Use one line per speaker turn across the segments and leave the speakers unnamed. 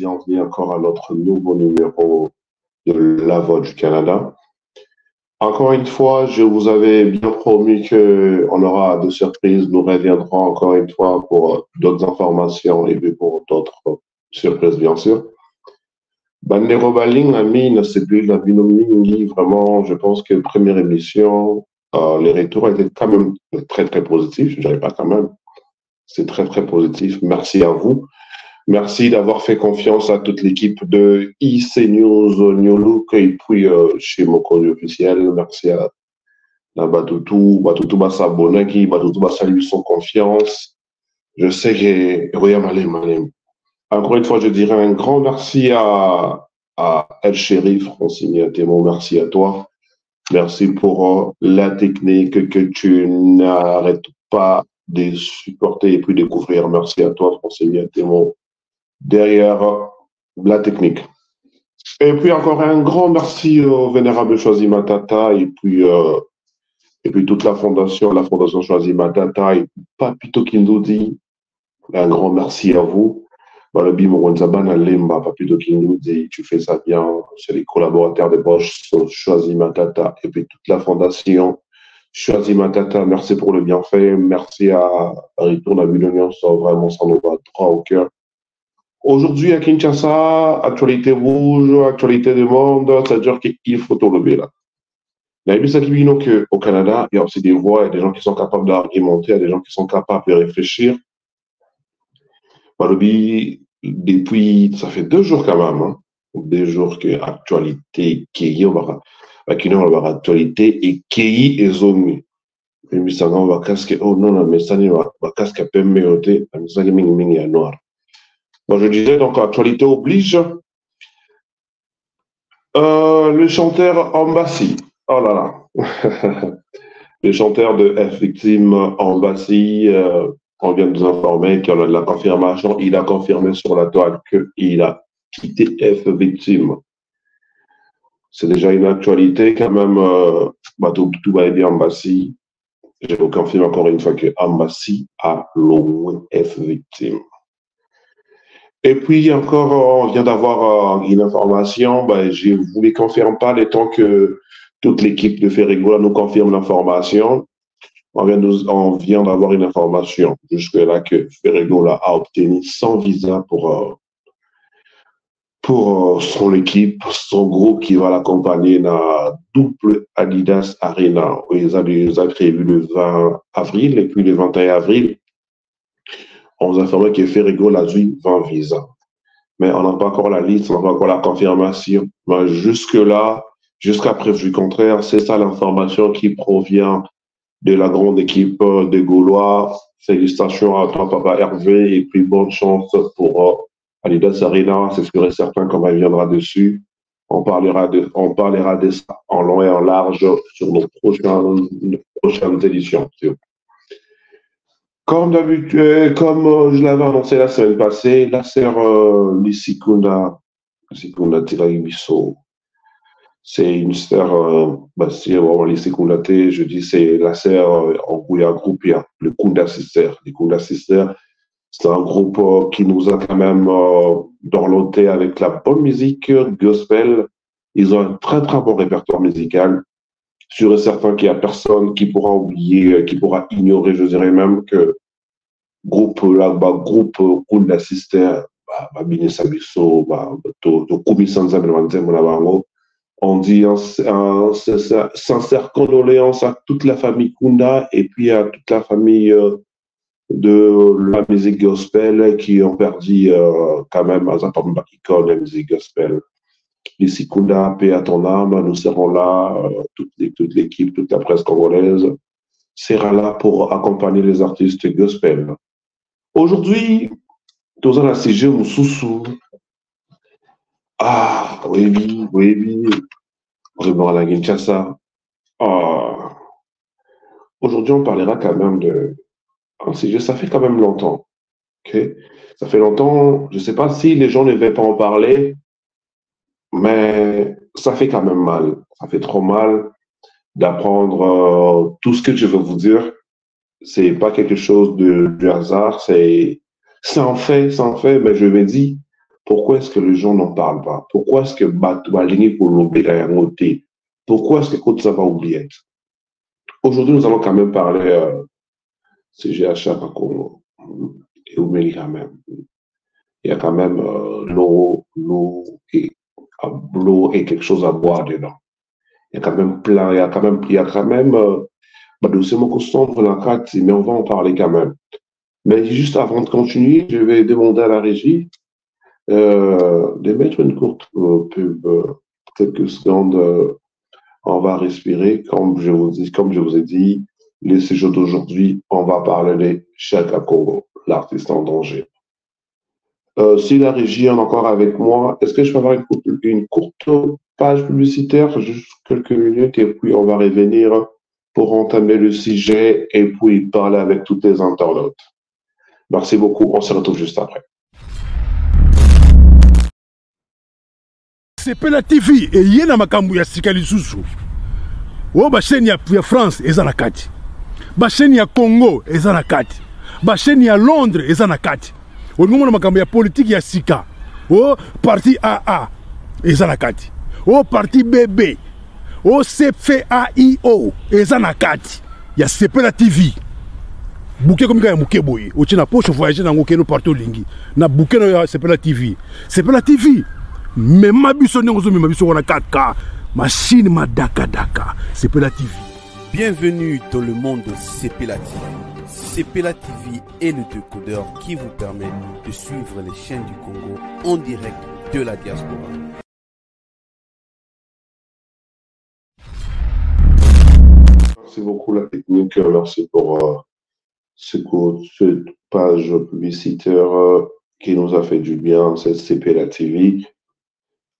bienvenue encore à notre nouveau numéro de La Voix du Canada. Encore une fois, je vous avais bien promis qu'on aura de surprises. Nous reviendrons encore une fois pour d'autres informations et puis pour d'autres surprises, bien sûr. Bandero Baling, Amine, c'est plus la binomie. Vraiment, je pense que première émission, les retours étaient quand même très, très positifs. Je dirais pas quand même. C'est très, très positif. Merci à vous. Merci d'avoir fait confiance à toute l'équipe de IC News New Look et puis chez Mokondi officiel. Merci à Batoutou Bassabonaki, Batoutou Bassalut son confiance. Je sais que Roya Malem. Encore une fois, je dirais un grand merci à El Chérif, Francine Témo, merci à toi. Merci pour la technique que tu n'arrêtes pas de supporter et puis découvrir. Merci à toi, Francine Témo, derrière la technique. Et puis encore un grand merci au vénérable Choisi Matata et puis toute la fondation Choisi Matata et Papito Kindoudi. Un grand merci à vous. Balobi Moronzaban Lemba, Papito Kindoudi, tu fais ça bien. C'est les collaborateurs de Bosch, Choisi Matata et puis toute la fondation Choisi Matata. Merci pour le bienfait. Merci à Retourne à Bulognon, ça vraiment, ça nous va droit au cœur. Aujourd'hui, à Kinshasa, actualité rouge, actualité du monde, c'est-à-dire qu'il faut tout lever là. Il y a ça qui dit qu'au Canada, il y a aussi des voix, il y a des gens qui sont capables d'argumenter, il y a des gens qui sont capables de réfléchir. Depuis, ça fait 2 jours quand même, hein, 2 jours que actualité, on va actualité et qui est zone. Et puis ça va casque, oh non, mais ça va casque à peine méoté, ça qui est noir. Bon, je disais donc, actualité oblige. Le chanteur Ambassi. Oh là là. Le chanteur de F Victime Ambassi, on vient de nous informer qu'il a la confirmation. Il a confirmé sur la toile qu'il a quitté F Victime. C'est déjà une actualité quand même. Tout va bien Ambassi. Je vous confirme encore une fois que Ambassi a loin F Victime. Et puis encore, on vient d'avoir une information, je ne vous les confirme pas le temps que toute l'équipe de Ferrigola nous confirme l'information. On vient d'avoir une information jusque-là que Ferrigola a obtenu sans visa pour son équipe, son groupe qui va l'accompagner dans la double Adidas Arena. Ils ont prévu le 20 avril et puis le 21 avril. On nous a informé que Ferrigola a eu 20 visas. Mais on n'a pas encore la liste, on n'a pas encore la confirmation. Mais jusque-là, jusqu'à preuve du contraire, c'est ça l'information qui provient de la grande équipe des Gaulois. Félicitations à toi, Papa Hervé, et puis bonne chance pour Adidas Arena. C'est sûr et certain qu'on reviendra dessus. On parlera de ça en long et en large sur nos prochaines éditions. Comme d'habitude, comme je l'avais annoncé la semaine passée, la sœur Lissikunda Tirabiso, c'est une sœur, c'est vraiment Lissikunda, je dis c'est la sœur en groupe, le Kunda Sister. Les Kunda Sister, c'est un groupe qui nous a quand même dorloté avec la bonne musique gospel. Ils ont un très très bon répertoire musical. Sûr et certain qu'il n'y a personne qui pourra oublier, qui pourra ignorer, je dirais même que groupe Kunda Sister, Bine Sabiso, Kumi Sanza, on dit sincère condoléances à toute la famille Kunda et puis à toute la famille de la musique gospel qui ont perdu quand même à Zapamba Icon, la musique gospel. Ici, Kunda, paix à ton âme, nous serons là, toute l'équipe, toute la presse congolaise sera là pour accompagner les artistes gospel. Aujourd'hui, tous en CG Moussoussou. Ah, oui, vraiment à la Kinshasa. Aujourd'hui, on parlera quand même de un CG, ça fait quand même longtemps. Okay? Ça fait longtemps, je ne sais pas si les gens ne veulent pas en parler, mais ça fait quand même mal. Ça fait trop mal d'apprendre tout ce que je veux vous dire. C'est pas quelque chose de hasard, c'est en fait, mais je vais dire, Pourquoi est-ce que les gens n'en parlent pas? Pourquoi est-ce que Balingi pour l'obéir? Pourquoi est-ce que Côte ça va oublier? Aujourd'hui, nous allons quand même parler CGH à Congo et Oumeli quand même. Il y a quand même l'eau et quelque chose à boire dedans. Il y a quand même plein, il y a quand même dossier mon sombre dans la carte, mais on va en parler quand même. Mais juste avant de continuer, je vais demander à la régie de mettre une courte pub, quelques secondes. On va respirer, comme je vous ai dit, les séjours d'aujourd'hui, on va parler de Chaka Congo, l'artiste en danger. Si la régie est encore avec moi, est-ce que je peux avoir une courte page publicitaire, juste quelques minutes, et puis on va revenir pour entamer le sujet et puis parler avec tous les internautes. Merci beaucoup, on se retrouve juste après.
Sepela TV et yena makambu ya sika lisusu. O ba chaîne ya France eza na kati. Ba chaîne ya Congo eza na kati. Ba chaîne ya Londres eza na kati. O ngomona makambu ya politique ya sika. O parti AA eza na kati. O parti BB. O CFAIO eza na kati. Ya Sepela TV. Bouquet comme ya muke boye. O tina poche voyager na ngokeno partout lingi. Na bouquet na Sepela TV. Sepela TV. Mais ma biso n'engozo mais ma biso on a 4K machine ma daka daka Sepela TV.
Bienvenue dans le monde de Sepela TV. Sepela TV est le décodeur qui vous permet de suivre les chaînes du Congo en direct de la diaspora.
Merci beaucoup la technique, merci pour cette page publicitaire qui nous a fait du bien, cette Sepela TV.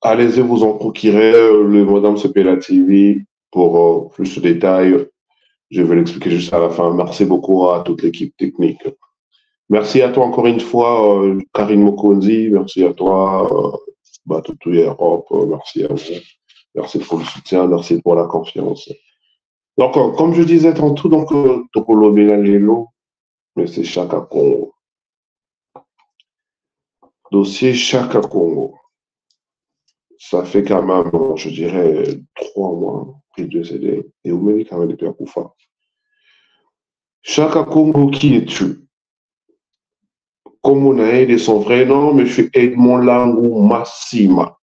Allez-y vous en procurer le modem Sepela TV pour plus de détails. Je vais l'expliquer juste à la fin. Merci beaucoup à toute l'équipe technique. Merci à toi encore une fois, Karine Mokonzi. Merci à toi, Batutu Europe. Merci à vous. Merci pour le soutien. Merci pour la confiance. Donc, comme je disais tantôt, donc, Tokolo Benalelo, mais c'est Chaka Congo. Dossier Chaka Congo. Ça fait quand même, je dirais, 3 mois, pris 2 CD, et vous m'avez quand même depuis Akoufa. Chaka Congo, qui es-tu? Comme on a aidé son vrai nom, mais je suis Edmond Langou Massima.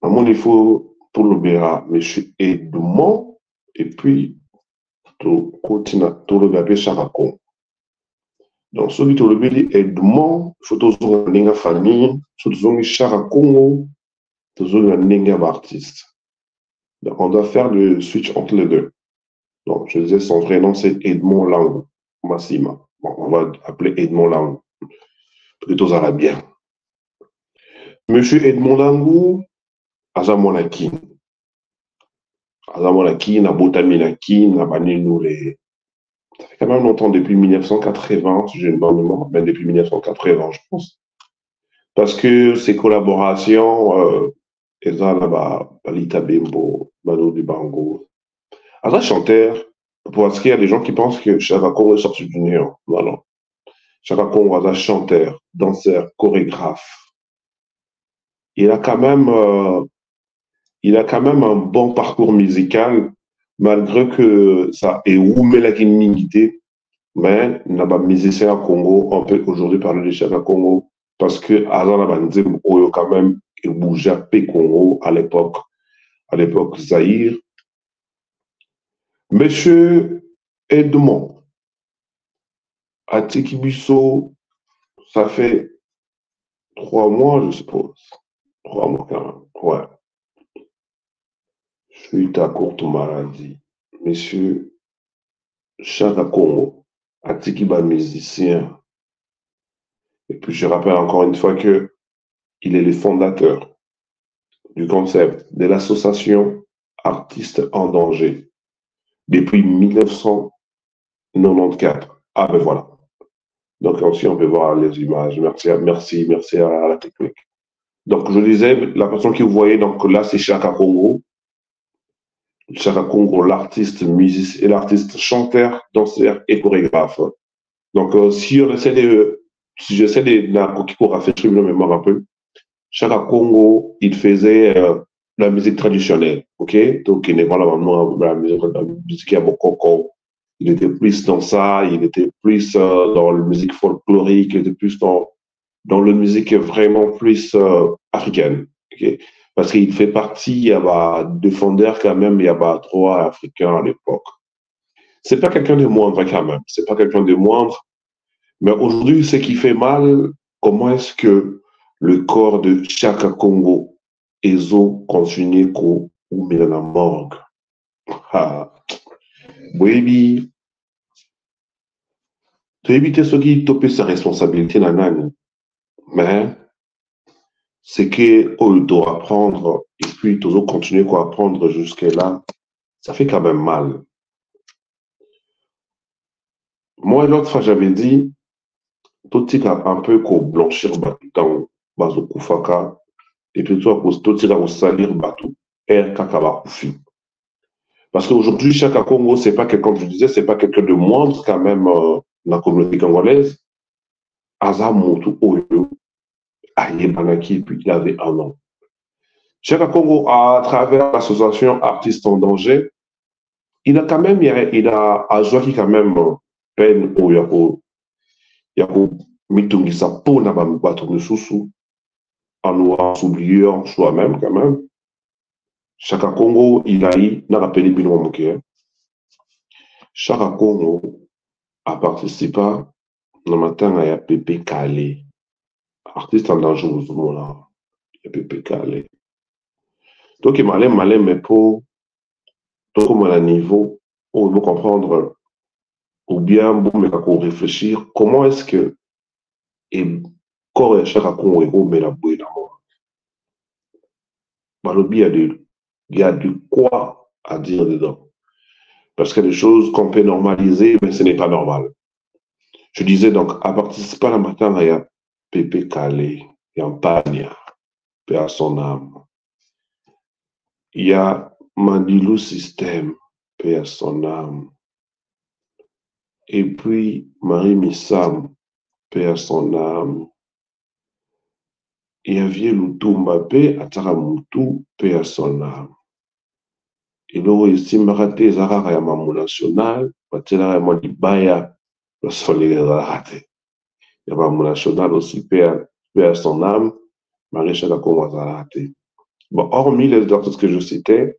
À mon niveau, pour le Béra, mais je suis Edmond, et puis, tout le Béra, Chaka Congo. Donc, celui qui le Béra, Edmond, il faut toujours une famille, il faut toujours une Chaka Congo, toujours un artiste. Donc, on doit faire le switch entre les deux. Donc, je disais, son vrai nom, c'est Edmond Langou Massima. Bon, on va appeler Edmond Langou. Plutôt arabien. Monsieur Edmond Langou, Azamonaki. Azamonaki, Nabotaminaki, Nabaninu, ça fait quand même longtemps, depuis 1980, si j'ai une bonne mémoire, même depuis 1980, je pense. Parce que ces collaborations, Balita Bembo, Mano de Bango. Aza chanteur, parce qu'il y a des gens qui pensent que Chaka Congo est sorti du néant. Non, non. Chaka Congo, Aza chanteur, danseur, chorégraphe. Il a quand même un bon parcours musical, malgré que ça est oumé la kinimité, mais n'a pas musicien à Congo, on peut aujourd'hui parler de Chaka Congo, parce que Aza n'a pas quand même, il bougeait à Congo à l'époque Zaïre. Monsieur Edmond, à Tikibiso, ça fait 3 mois, je suppose. 3 mois quand même, ouais. Suite à courte maladie. Monsieur Chaka Congo, à Tikiba musicien. Et puis je rappelle encore une fois que il est le fondateur du concept de l'association Artistes en danger. Depuis 1994. Ah ben voilà. Donc aussi on peut voir les images. Merci à la technique. Donc je disais, la personne que vous voyez, donc là c'est Chaka Congo. Chaka Congo, l'artiste musicien, l'artiste chanteur, danseur et chorégraphe. Donc si on essaie de si j'essaie de rafraîchir ma mémoire un peu, Chaka Congo, il faisait la musique traditionnelle, ok? Donc, il n'est pas la musique à Bokoko. Il était plus dans ça, il était plus dans la musique folklorique, il était plus dans la musique vraiment plus africaine, ok? Parce qu'il fait partie, il y a de fondeurs quand même, il y a trois africains à l'époque. C'est pas quelqu'un de moindre quand même, c'est pas quelqu'un de moindre, mais aujourd'hui, ce qui fait mal, comment est-ce que le corps de Chaka Congo Ezo continue ou met dans la morgue? Ah, baby, tu évites ce qui topé sa responsabilité dans l'âne, mais c'est que il doit apprendre et puis toujours continuer à apprendre jusqu'à là, ça fait quand même mal. Moi, l'autre fois, j'avais dit, tout un peu qu'on blanchir dans Bazo Koufaka, et puis tout ça, salir Batou, R. Kakaba Koufi. Parce qu'aujourd'hui, Chaka Congo, c'est pas quelqu'un, je disais, c'est pas quelqu'un de moindre quand même dans la communauté congolaise. Aza Moutou Oyo, Aye Banaki, puis il avait un an. Chaka Congo, à travers l'association Artistes en danger, il a quand même, il a ajouté quand même peine au Yako Mitungisa pour n'a pas battre de sous en nous oubliant soi-même quand même. Chaka Congo, il a eu, n'a rappelé Bino Mouké. Chaka Congo a participé dans le matin à Pépé Calé. Artiste en danger au moment il y a Pépé Calé. Donc, il m'a malin, mais pour tout comme à niveau, où il faut comprendre, ou bien, bon, mais pour réfléchir, comment est-ce que, et quand Chaka Congo, mais la bouée d'amour. Il y a de quoi à dire dedans. Parce qu'il y a des choses qu'on peut normaliser, mais ce n'est pas normal. Je disais donc, à participer à la matin, il y a Pépé Calé, il y a Pania, paix à son âme. Il y a Mandilou Système, paix à son âme. Et puis Marie Missam, paix à son âme. Il y a Vieux Lutumba, paix à Taramutu, paix à son âme. Et là, ici, Maraté, Zara, ya Mamou National, Patela, ya Mwadibaya, le soleil est raté. Il y a Mamou National aussi, paix à son âme, Marie-Chaka Congo raté. Bon, hormis les artistes que je citais,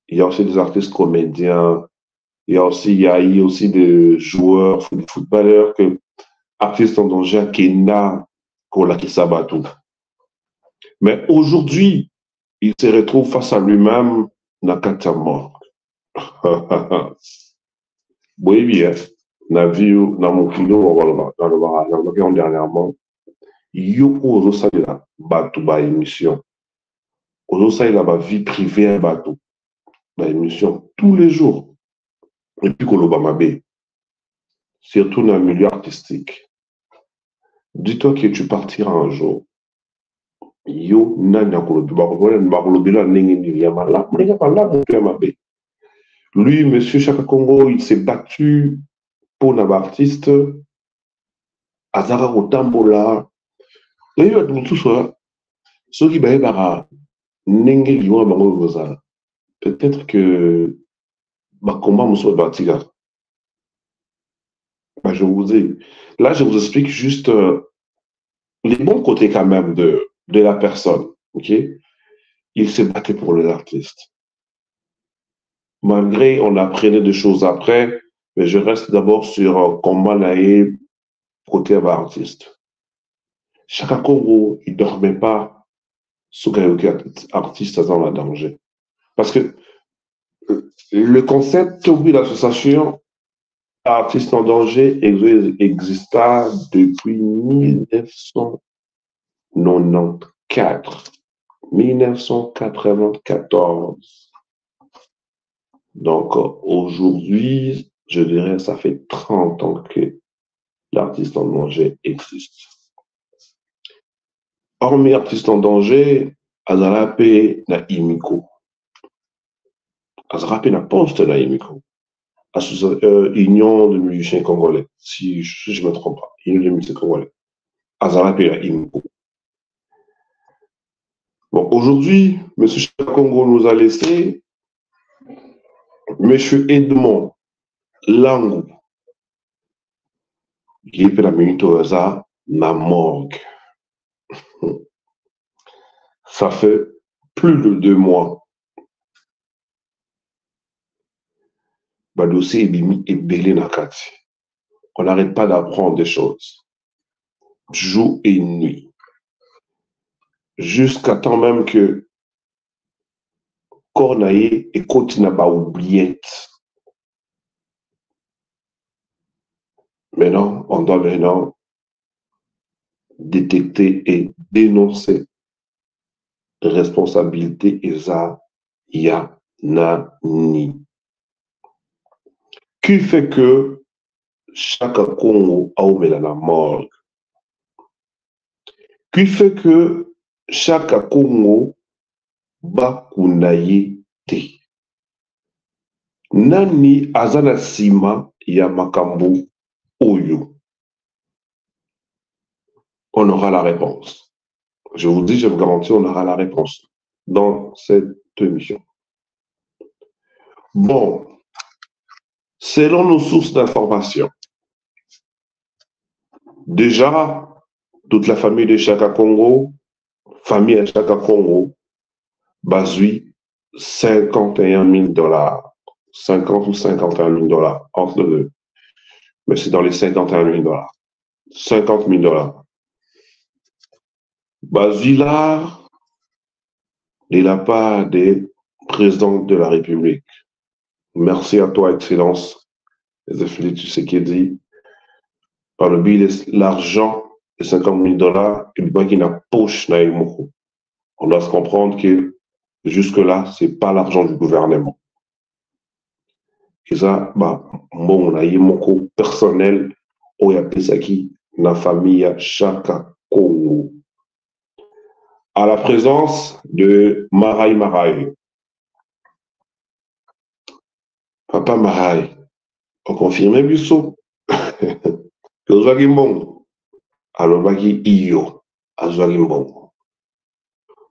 il y a aussi des artistes comédiens, il y a eu aussi des joueurs, des footballeurs, artistes en danger, Kena, Kolaki Sabatou. Mais aujourd'hui, il se retrouve face à lui-même dans la mort. Oui, bien. Dans mon kilo, dans le dernièrement, il y a aussi la bateau émission. Aujourd'hui, il y a la vie privée à bateau. Émission tous les jours. Et puis, Kolobamabé, surtout dans le milieu artistique. Dis-toi que tu partiras un jour. Yo, lui, monsieur Chaka Congo, il s'est battu pour un artiste. Azara Rotambola. Il y a tout ça. Ce qui va être peut-être que ma combat me soit battu. Je vous dis, là, je vous explique juste les bons côtés quand même de la personne. Ok? Il s'est battu pour les artistes. Malgré, on apprenait des choses après, mais je reste d'abord sur comment l'aïe côté artiste. Chaka Congo, il ne dormait pas sous artiste dans le danger. Parce que le concept, oui, l'association Artistes en danger exista depuis 1994. 1994. Donc, aujourd'hui, je dirais, ça fait 30 ans que l'artiste en danger existe. Hormis artiste en danger, Azarape na Imiko. Azarape na poste na Imiko. Union de musiciens congolais, si je ne me trompe pas. Union de musiciens congolais. Azala Pela Imko. Bon, aujourd'hui, M. Chaka Congo nous a laissé M. Edmond Langu, qui est la minute à la morgue. Ça fait plus de 2 mois. Le dossier est bimi et belé nakati. On n'arrête pas d'apprendre des choses. Jour et nuit. Jusqu'à temps même que Cornaillé et Kotinaba oubliette. Maintenant, on doit maintenant détecter et dénoncer responsabilité Eza Yanani. Qui fait que chaque Congo a ouvert la morgue? Qui fait que chaque Congo ba kunaye te? Nani azana sima ya makambo oyo? On aura la réponse. Je vous dis, je vous garantis, on aura la réponse dans cette émission. Bon, selon nos sources d'information, déjà, toute la famille de Chaka Congo, famille de Chaka Congo, basui 51 000 $, 50 ou 51 000 $, entre les deux. Mais c'est dans les 51 000 $, 50 000 $. Basui là, il n'a pas des présidents de la République. Merci à toi, Excellence. Félix Tshisekedi. Par le biais de l'argent de 50 000 $, il doit qu'il n'a poche na Moko. On doit se comprendre que jusque-là, ce n'est pas l'argent du gouvernement. Et ça, bah, bon, on a Moko personnel, Oya Pesaki, la famille Chaka Congo. À la présence de Marai Marai. Papa Marai, on confirme Busso. Que Ozwaki Mbongo, alobaki iyo, azwaki Mbongo.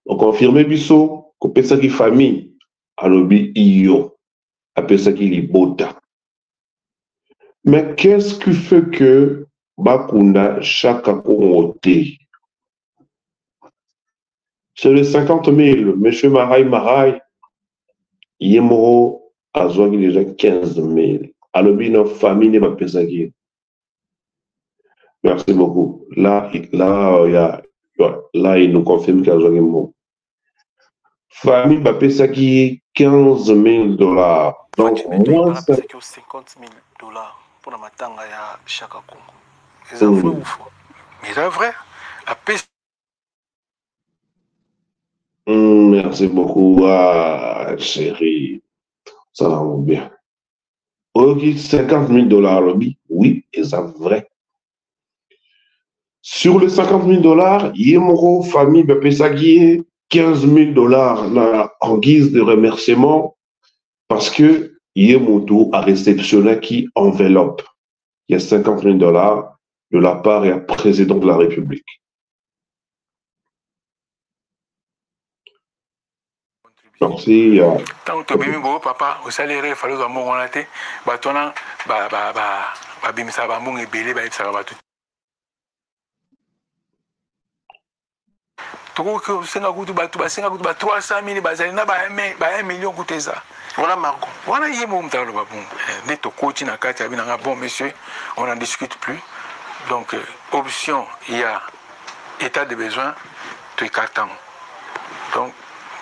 On confirme Busso, qu'on pesaki famille, alobi iyo, apesaki libota. Mais qu'est-ce qui fait que Bakunda Chaka Congo te? C'est les 50 000. Monsieur Marai, Yemoro, azwaki déjà 15 000. Alobi na famille ne ba pesaki. Merci beaucoup. Là, il nous confirme qu'il y a un mot. Famille Mbappé, ça qui est 15 000 $. Donc, moi, ça...
50 000 $ pour la matanga ya Chaka Congo. C'est vrai ou faux? Mais c'est vrai.
Merci beaucoup, chérie. Ça va bien. Ok, 50 000 $, oui, et c'est vrai. Sur les 50 000 $, Yemoro, famille Bapesagui, 15 000 $ en guise de remerciement parce que Yemoto a réceptionné qui enveloppe. Il y a 50 000 $ de la part du président de la République. Merci.
Tant que Bimbo, papa, au salaire, il fallait que mon athée, batona, bimisa, bamong et belé, ça va tout. Toko que 300 000 bazali na ba 1 million coûté ça. Voilà Marco. Voilà yemo mtalo ba bon. Ne to coach na kati abina bon monsieur, on n'en discute plus. Donc option il y a état de besoin tout carton. Donc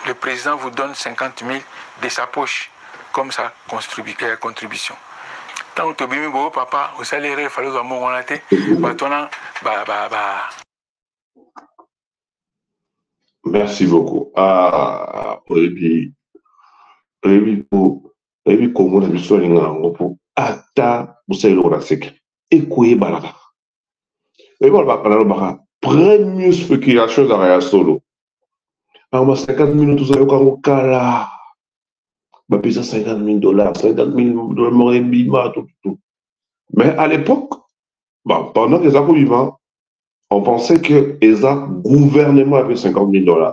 le président vous donne 50 000 de sa poche comme ça contribution. Tant que bimbo papa au salaire il fallait que mon athée batona
Merci beaucoup. Et puis, comme on a vu sur les gens, pour ata, vous savez, le sec. Et quoi, balaka. Et voilà, première spéculation d'arrière solo. Alors, 50 minutes, vous avez au kala. Bah, puis ça, 50 000 $, 50 000 $, tout. Mais à l'époque, bah, pendant que les gens vivants, On pensait que ESA, gouvernement avait 50 000 $.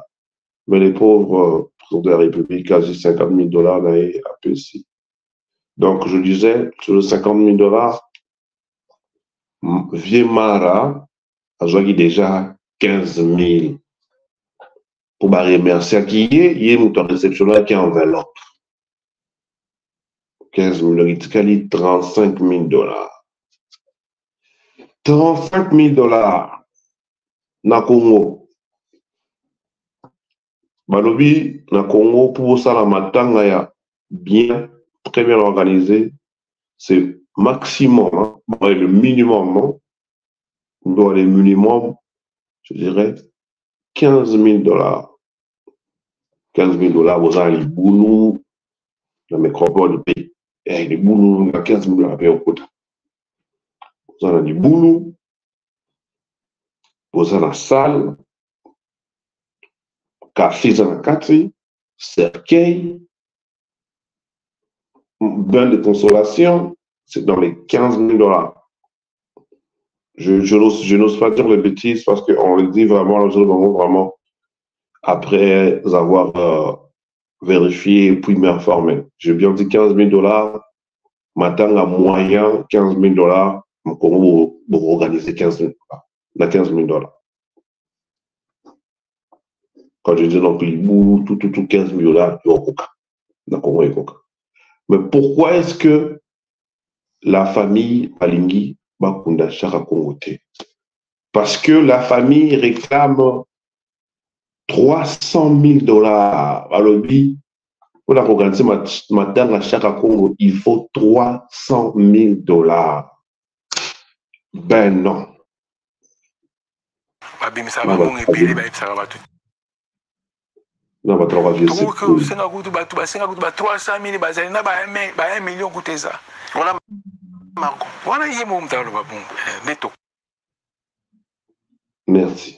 Mais les pauvres présidents de la République, quasi 50 000 $, n'avaient pas ici. Donc, je disais, sur les 50 000 $, Viemara a joué déjà 15 000 pour remercier qui est, il y a une réception qui est enveloppe. 15 000 $, 35 000 $. 35 000 $ na Congo. Balobi na Congo pour ça la matanga ya bien, très bien organisé, c'est maximum, hein, le minimum, hein, dans les minimum, je dirais 15 000 $. 15 000 $, vous avez les boulous, la métropole du pays. Et les boulous, 15 000 $ au côté. Vous avez des boulous, vous avez la salle, café dans la carte, cercueil, bain de consolation, c'est dans les 15 000 $. Je n'ose pas dire les bêtises parce qu'on le dit vraiment après avoir vérifié et puis m'informer. J'ai bien dit 15 000 $, matin à moyen 15 000 $, pour organiser 15 000 $. On a 15 000 $. Quand je dis donc tout 15 000 $, mais pourquoi est-ce que la famille Alingi Bakunda Chaka Kongote? Parce que la famille réclame 300 000 $. Alors, pour la organiser matin à Chaka Congo, il faut 300 000 $. Ben non. Non, bah, on va vivre c'est cool. Merci.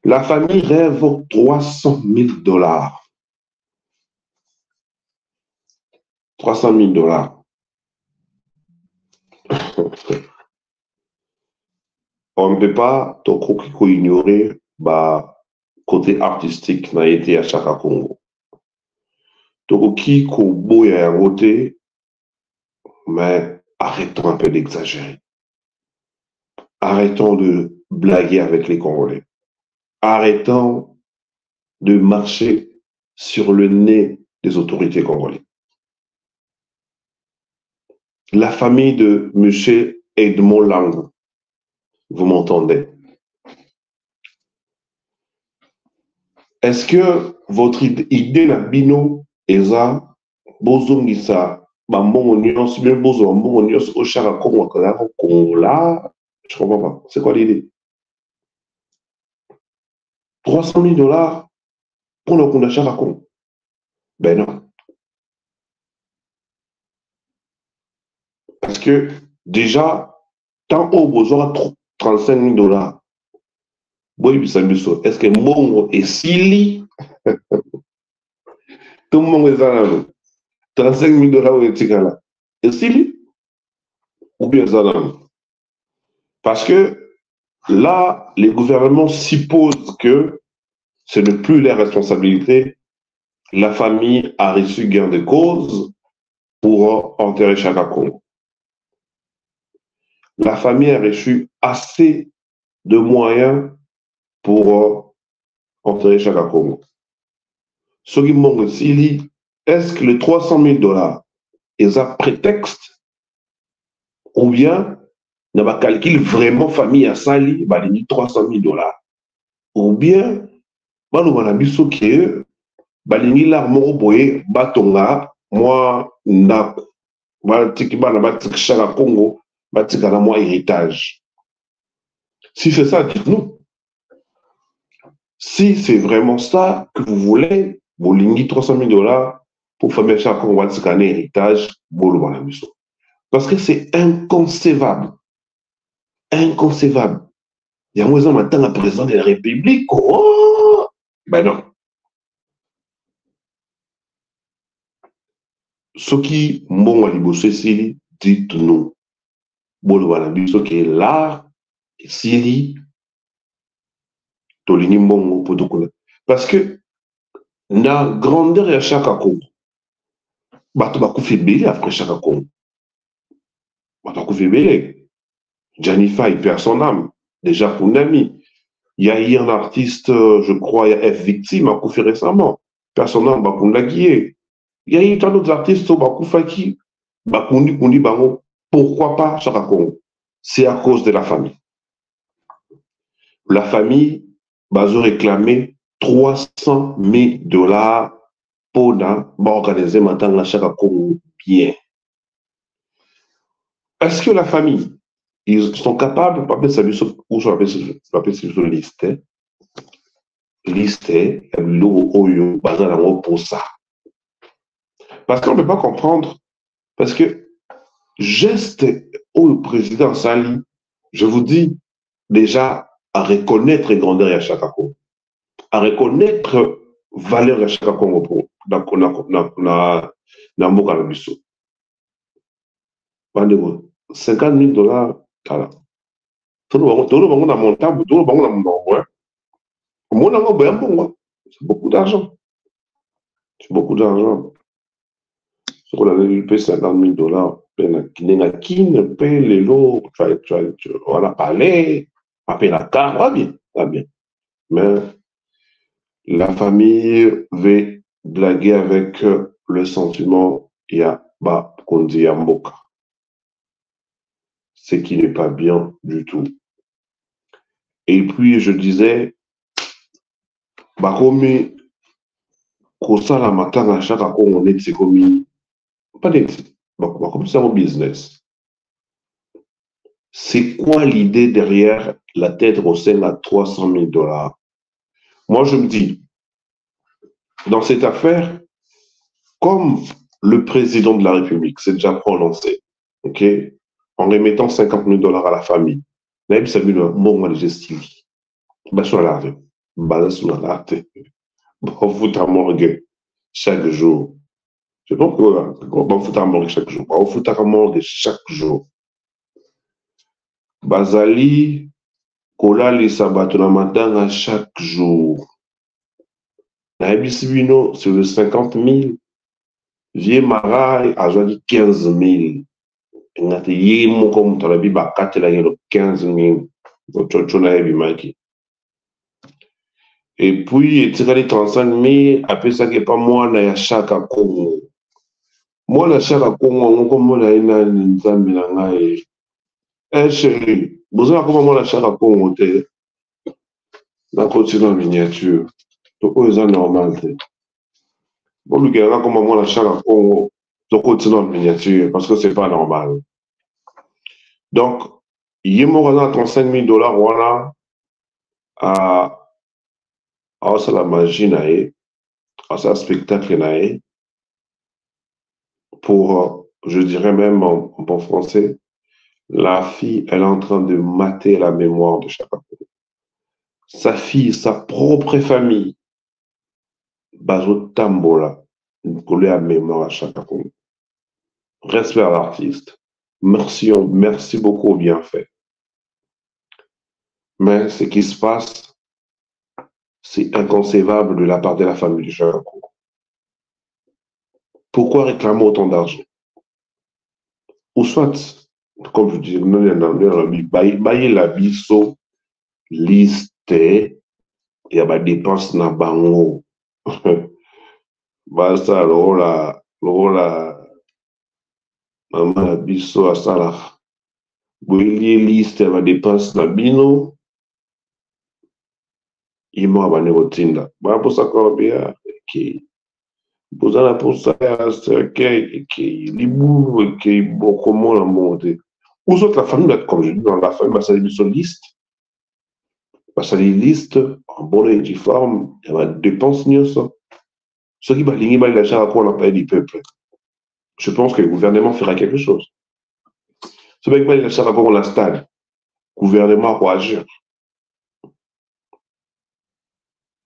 La famille rêve 300 000 $. 300 000 $. On ne peut pas ignorer bah, côté artistique n'a été à Chaka Congo. Tokoki Koboya a voté, mais arrêtons un peu d'exagérer. Arrêtons de blaguer avec les Congolais. Arrêtons de marcher sur le nez des autorités congolaises. La famille de M. Edmond Lang, vous m'entendez? Est-ce que votre idée na bino eza bozongisa bambongo nyonso bien bozo bambongo nyonso au Chaka Congo là? Je comprends pas. C'est quoi l'idée? 300 000 $ pour le compte de Chaka Congo? Ben non. Parce que déjà, tant au besoin 35 000 $, est-ce que Mongo est Sili? Tout le monde est là. 35 000 $, est Sili? Ou bien Zanan? Parce que là, les gouvernements supposent que ce n'est plus leur responsabilité. La famille a reçu gain de cause pour enterrer Chaka Congo. La famille a reçu assez de moyens pour enterrer Chaka Congo. Ce qui manque aussi, est-ce que les 300 000 $ est un prétexte ou bien il y a un calcul vraiment famille à Sali, bah, il y a 300 000 $. Ou bien, bah, nous avons vu que bah, il y a un batonga, moi, n'a pas Chaka Congo, bah, il y a un héritage. Si c'est ça, dites-nous. Si c'est vraiment ça que vous voulez, vous avez 300 000 $ pour faire Chaka Congo, il y a un héritage, parce que c'est inconcevable. Inconcevable. Il y a un matin à président de la République. Oh! Ben non. Ce qui m'ont dit, dites-nous. Bon, voilà, ce qui est là, ici, Tolini Mbongo pour Dokuna. Parce que, na grandeur ya chaque Congo, bato bakufi belé après chaque Congo. Bato bakufi belé. Janifa, il perd son âme. Déjà pour Nami. Il y a eu un artiste, je crois, il y a F Victime, a couffé récemment. Personne n'a pas guié. Il y a eu tant d'autres artistes qui ont fait bango. Pourquoi pas Chaka Congo? C'est à cause de la famille. La famille va réclamer 300 000 $ pour organiser maintenant la Chaka Congo bien. Est-ce que la famille, ils sont capables, ou sur la liste, pour ça. Parce qu'on ne peut pas comprendre, parce que geste au président Sali, je vous dis déjà à reconnaître grandeur à chaque Congo, à reconnaître valeur à chaque Congo dans 50 000 $, tout le monde a mon table, tout le monde a mon c'est beaucoup d'argent. C'est beaucoup d'argent. Si on a payé 50 000 $, paye les lots, on a parlé, on a payé la carte, va bien. Mais la famille veut blaguer avec le sentiment, il y a qu'on dit Mboka. Ce qui n'est pas bien du tout. Et puis, je disais, comme ça, la matin, à chaque fois, on est comme pas d'exit. Comme ça, mon business. C'est quoi l'idée derrière la tête Rosen à 300 000 $? Moi, je me dis, dans cette affaire, comme le président de la République s'est déjà prononcé, ok, en remettant 50 000 $ à la famille, Naïb Samuel, bon, je style. Sur la rue. Sur la rue. Bon, fout à morgue chaque jour. Je pense que bon, fout à morgue chaque jour. Bon, fout à morgue chaque jour. Bazali, Kola, les sabatona matin à chaque jour. Naïb Sibino, sur le 50 000. Vieux Marai, a dit 15 000. Ngati mon comme tu as vu, 15 000. Et puis, tu as dit 35 000, après ça, pas moi, il y a chaque Congo. Moi, la chaque Congo, on comme là, eh chérie, vous avez comment la chaque Congo, dans le continent en miniature. Donc, c'est normal. Bon, le gars, comment moi la chaque Congo, dans le continent en miniature, parce que c'est pas normal. Donc, il y a 35 000 $, voilà, à la magie, à ce spectacle, pour, je dirais même en bon français, la fille, elle est en train de mater la mémoire de Chaka Congo. Sa fille, sa propre famille, Bazo Tambola, collée à mémoire à Chaka Congo. Respect à l'artiste. Merci beaucoup, bien fait. Mais ce qui se passe, c'est inconcevable de la part de la famille de Chaka Congo. Pourquoi réclamer autant d'argent? Ou soit, comme je dis, bailler la biso, liste, il y a des dépenses na bango. Ça, maman la biso à ça là. Boili liste, il y a des dépenses na bino. Il m'a abonné au Tinda. Pour ça qu'on bien, qui pour ça c'est qui libou qui beaucoup moins la montée. Ou soit la famille, comme je dis dans la famille, ça dit sur liste. Ça dit liste en bonne et due forme, il y a des dépenses ça. Ce qui va ligner l'achat à quoi on appelle du peuple. Je pense que le gouvernement fera quelque chose. Ce mec va l'achat à quoi on l'installe. Le gouvernement va agir.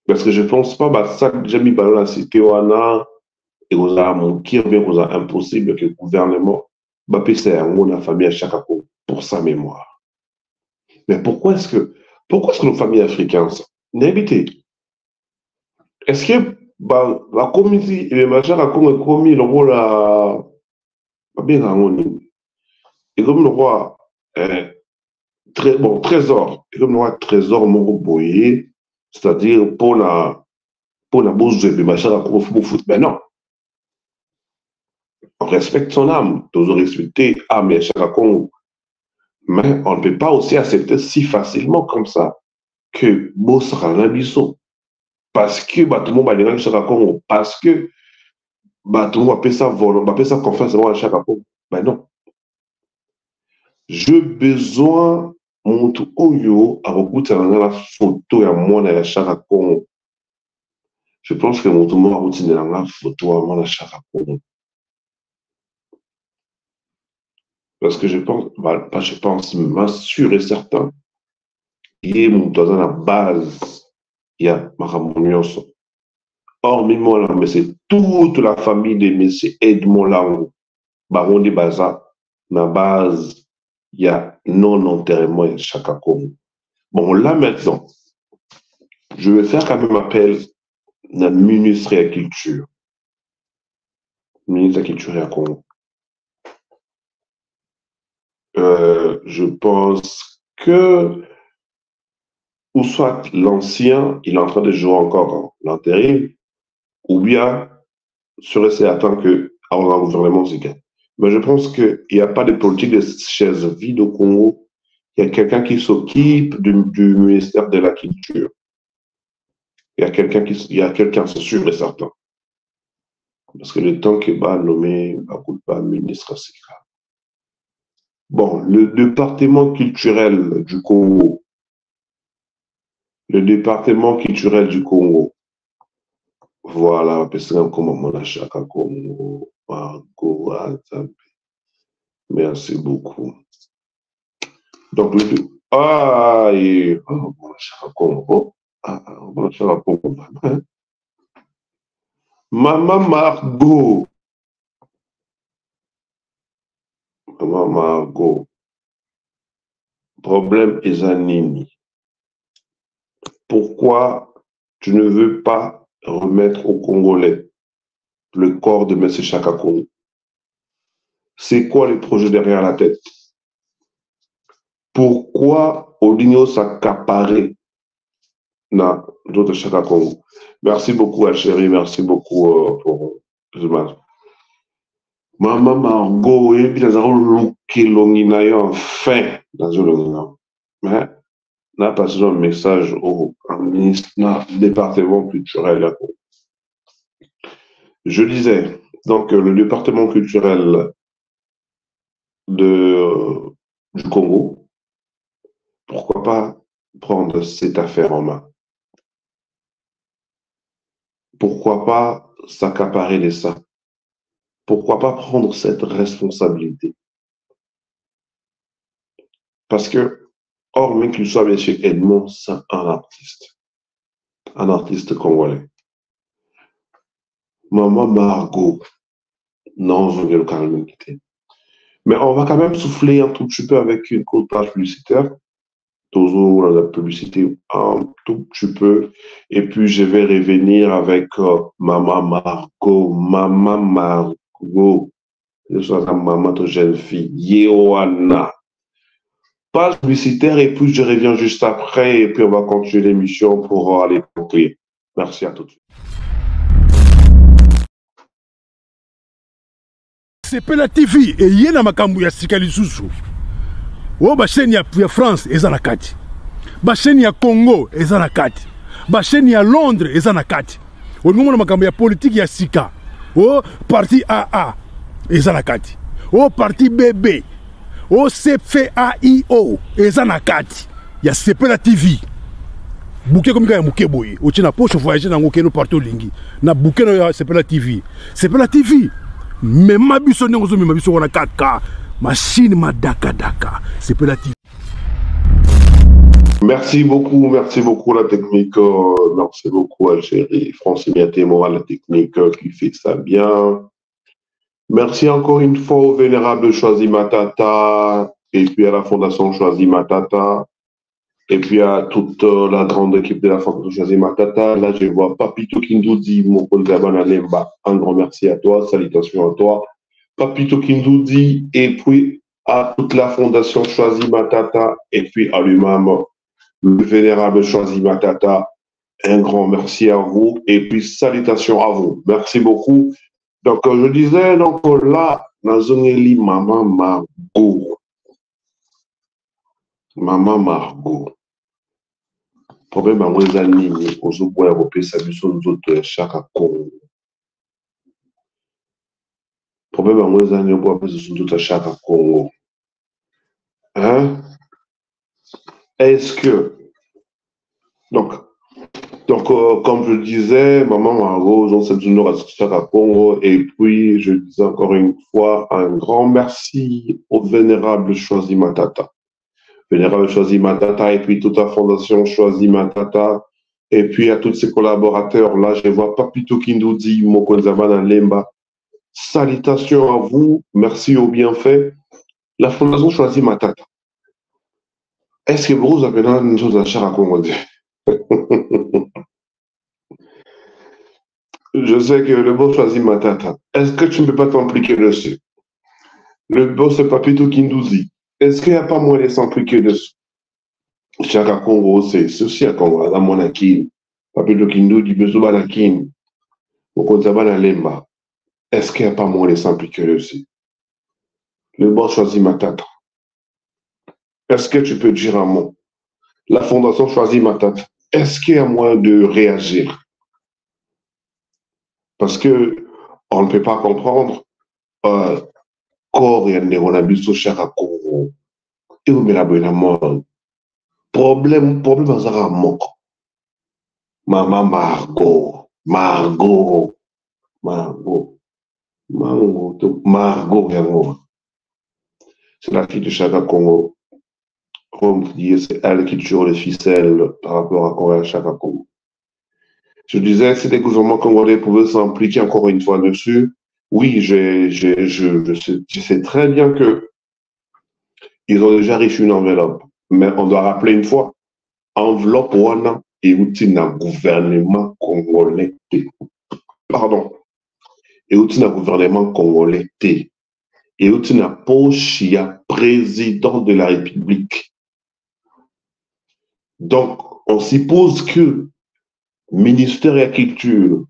Parce que je ne pense pas, ça que j'ai mis dans la cité, et vous avez manqué, bien vous avez impossible que le gouvernement va payer la famille à chaque fois pour sa mémoire. Mais pourquoi est-ce que nos familles africaines, n'habité. Est-ce que la communauté et les machins à commis le rôle à bien harmonie et comme le roi très bon trésor et comme le roi trésor mon boyer, c'est-à-dire pour la bourse de machin à foot, mais non. On respecte son âme, tous respecter âme et Chakakongo. Mais on ne peut pas aussi accepter si facilement comme ça que Boss Ranabiso. Parce que tout le monde va dire Chakakongo. Parce que tout le monde va payer sa volonté, va payer sa confiance à Chakakongo. Ben non. J'ai besoin, mon tout oyo, à beaucoup de la photo et à moi à Chakakongo. Je pense que mon tout le monde a routiné la photo à moi à Chakakongo. Parce que je pense, sûr et certain, il y a dans la base, il y a Maramonios. Hormis moi, mais c'est toute la famille de M. Edmond Lango, Baron de Baza, la base, il y a non-enterrement et Chakakongo. Bon, là maintenant, je vais faire quand même appel à la ministre de la Culture. Ministre de la Culture à Congo. Je pense que, ou soit l'ancien, il est en train de jouer encore l'intérim, ou bien, serait certain que avoir un gouvernement musical. Mais je pense qu'il n'y a pas de politique de chaise vide au Congo. Il y a quelqu'un qui s'occupe du ministère de la Culture. Il y a quelqu'un, c'est sûr et certain. Parce que le temps qu'il va nommer, pas ministre, c'est grave. Bon, le département culturel du Congo. Le département culturel du Congo. Voilà, parce que comment mon achat Congo, Margot, merci beaucoup. Donc, mon achat Congo, mon achat Congo, Maman Margot. Maman Margot. Problème Ezanini. Pourquoi tu ne veux pas remettre aux Congolais le corps de M. Chakakongo? C'est quoi les projets derrière la tête? Pourquoi Oligno s'accaparer dans d'autres Chakakongo? Merci beaucoup, chérie. Merci beaucoup pour ce match. Maman Margot, et puis nous avons enfin dans le mais n'a passé un message au ministre du département culturel. Je disais, donc le département culturel du Congo, pourquoi pas prendre cette affaire en main? Pourquoi pas s'accaparer de ça? Pourquoi pas prendre cette responsabilité? Parce que, hormis qu'il soit M. Edmond, c'est un artiste congolais. Maman Margot, non, je vais le calmer. Mais on va quand même souffler un tout petit peu avec une courte page publicitaire. Toujours la publicité un tout petit peu. Et puis, je vais revenir avec Maman Margot. Maman Margot. Je suis la maman de jeune fille. Yeoana. Page publicitaire et puis je reviens juste après et puis on va continuer l'émission pour aller conclure. Merci à tout de suite.
Sepela TV et yena makambu ya sikali susu. O ba chaîne ya France eza na kati. Ba chaîne ya Congo eza na kati. Ba chaîne ya Londres eza na kati. O ngomona makambu ya politique ya sika. O parti AA eza na kati. O parti BB. O CFAIO eza na kati ya Sepela TV. Bouquet comme ya muke boye. O tina poche voyager na ngokeno partout lingi. Na bouquet ya Sepela TV. Sepela TV. Mais ma biso n'engo mi ma biso wana 4K machine ma daka Sepela TV.
Merci beaucoup la technique, merci beaucoup Algérie, Francine Témo à la technique qui fait ça bien. Merci encore une fois au vénérable Choisi Matata et puis à la Fondation Choisi Matata Et puis à toute la grande équipe de la Fondation Choisis Matata. Là, je vois Papito Kindoudi, Mokonzabana Lemba. Un grand merci à toi, salutations à toi. Papito Kindoudi, et puis à toute la Fondation Choisis Matata, et puis à lui-même, le vénérable Choisis Matata. Un grand merci à vous, et puis salutations à vous. Merci beaucoup. Donc, je disais, donc là, Nazongeli Maman Margot. Maman Margot. Problème à moi, les amis, aux autres, européens, ça veut dire nous autres, chaque Congo. Problème à moi, les amis, nous autres, chaque Congo. Hein? Est-ce que. Donc, comme je le disais, Maman Margot, on s'est dit chaque Congo. Et puis, je disais encore une fois, un grand merci au vénérable Choisis Matata. Vénérable Choisis Matata, et puis toute la fondation Choisis Matata, et puis à tous ses collaborateurs. Là, je vois Papito Kindoudi, Mokonzabana Lemba. Salutations à vous, merci au bienfait. La fondation Choisis Matata. Est-ce que vous avez une chose à faire à Congo? Je sais que le beau Choisis Matata, est-ce que tu ne peux pas t'impliquer dessus? Le beau, c'est Papito Kindoudi. Est-ce qu'il n'y a pas moyen de s'impliquer dessus? Chaque Congo, c'est ceci à Congo, la monarchie. Papito Kindoudi, Besoba la Kin, Mokonzabana Lemba. Est-ce qu'il n'y a pas moyen de s'impliquer dessus? Le beau Choisis Matata. Est-ce que tu peux dire un mot? La fondation Choisis Matata. Est-ce qu'il y a moyen de réagir? Parce que on ne peut pas comprendre corps et on a vu sur chaque Congo. Et on met la bonne mort. Problème à mort. Maman Margot. C'est la fille de Chaka Congo. Comme dit, c'est elle qui tire les ficelles par rapport à Corée Chaka Congo. Je disais, si les gouvernements congolais pouvaient s'impliquer encore une fois dessus, oui, je sais très bien que ils ont déjà reçu une enveloppe. Mais on doit rappeler une fois, enveloppe wana et outil d'un gouvernement congolais. Pardon. Et outil d'un gouvernement congolais. Et outil d'un poche, il y a président de la République. Donc, on suppose que ministère de la Culture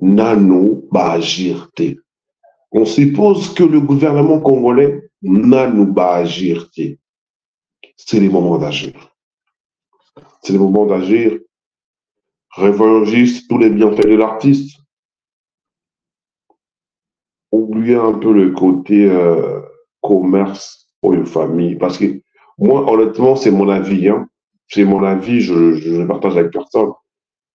nano ba agir. On suppose que le gouvernement congolais nano ba agir. C'est le moment d'agir. C'est le moment d'agir. Révolugiste tous les bienfaits de l'artiste. Oubliez un peu le côté commerce pour une famille. Parce que moi, honnêtement, c'est mon avis. Hein. C'est mon avis, je ne partage avec personne.